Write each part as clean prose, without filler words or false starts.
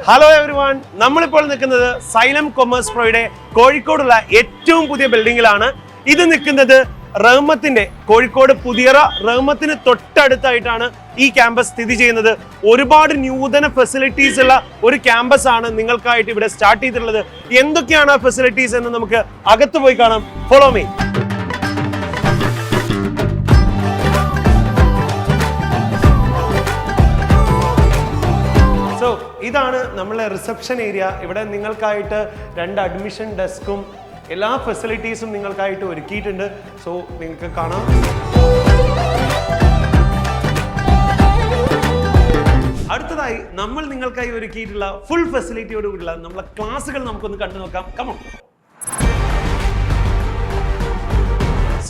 Hello everyone, നമ്മളിപ്പോൾ നിൽക്കുന്നത് xylem commerce പ്രോയുടെ കോഴിക്കോടുള്ള ഏറ്റവും പുതിയ ബിൽഡിംഗിലാണ്. ഇത് നിൽക്കുന്നത് റഹ്മത്തിന്റെ കോഴിക്കോട് പുതിയറ റഹ്മത്തിന് തൊട്ടടുത്തായിട്ടാണ് ഈ ക്യാമ്പസ് സ്ഥിതി ചെയ്യുന്നത്. ഒരുപാട് നൂതന ഫെസിലിറ്റീസ് ഉള്ള ഒരു ക്യാമ്പസ് ആണ് നിങ്ങൾക്കായിട്ട് ഇവിടെ സ്റ്റാർട്ട് ചെയ്തിട്ടുള്ളത്. എന്തൊക്കെയാണ് ആ ഫെസിലിറ്റീസ് എന്ന് നമുക്ക് അകത്ത് പോയി കാണാം. Follow me. ഇതാണ് നമ്മളെ റിസപ്ഷൻ ഏരിയ. ഇവിടെ നിങ്ങൾക്കായിട്ട് 2 അഡ്മിഷൻ ഡെസ്കും എല്ലാ ഫെസിലിറ്റീസും നിങ്ങൾക്കായിട്ട് ഒരുക്കിയിട്ടുണ്ട്. സോ നിങ്ങൾക്ക് കാണാം. അടുത്തതായി നമ്മൾ നിങ്ങൾക്കായി ഒരുക്കിയിട്ടുള്ള ഫുൾ ഫെസിലിറ്റിയോട് കൂടിയുള്ള നമ്മളെ ക്ലാസ്സുകൾ നമുക്കൊന്ന് കണ്ടു നോക്കാം. കമോൺ.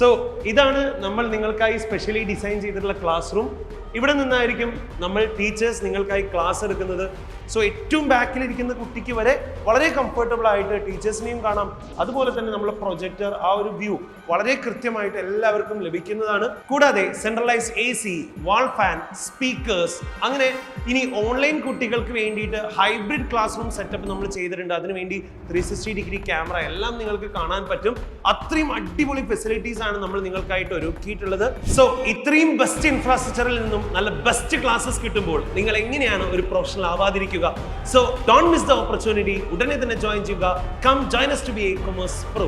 സോ ഇതാണ് നമ്മൾ നിങ്ങൾക്കായി സ്പെഷ്യലി ഡിസൈൻ ചെയ്തിട്ടുള്ള ക്ലാസ് റൂം. ഇവിടെ നിന്നായിരിക്കും നമ്മൾ ടീച്ചേഴ്സ് നിങ്ങൾക്കായി ക്ലാസ് എടുക്കുന്നത്. സോ ഏറ്റവും ബാക്കിലിരിക്കുന്ന കുട്ടിക്ക് വരെ വളരെ കംഫർട്ടബിൾ ആയിട്ട് ടീച്ചേഴ്സിനെയും കാണാം. അതുപോലെ തന്നെ നമ്മൾ പ്രൊജക്ടർ ആ ഒരു വ്യൂ വളരെ കൃത്യമായിട്ട് എല്ലാവർക്കും ലഭിക്കുന്നതാണ്. കൂടാതെ സെൻട്രലൈസ് AC, വാൾ ഫാൻ, സ്പീക്കേഴ്സ്, അങ്ങനെ ഇനി ഓൺലൈൻ കുട്ടികൾക്ക് വേണ്ടിയിട്ട് ഹൈബ്രിഡ് ക്ലാസ് റൂം സെറ്റപ്പ് നമ്മൾ ചെയ്തിട്ടുണ്ട്. അതിനുവേണ്ടി 360 ഡിഗ്രി ക്യാമറ എല്ലാം നിങ്ങൾക്ക് കാണാൻ പറ്റും. അത്രയും അടിപൊളി ഫെസിലിറ്റീസ് ആണ് നമ്മൾ നിങ്ങൾക്കായിട്ട് ഒരുക്കിയിട്ടുള്ളത്. സോ ഇത്രയും ബെസ്റ്റ് ഇൻഫ്രാസ്ട്രക്ചറിൽ നിന്നും നല്ല ബെസ്റ്റ് ക്ലാസ്സസ് കിട്ടുമ്പോൾ നിങ്ങൾ എങ്ങനെയാണ് ഒരു പ്രൊഫഷണൽ ആവാതിരിക്കുക? So don't miss the opportunity. ഉടനെ തന്നെ ജോയിൻ ചെയ്യുക. Come join us to be a Commerce Pro.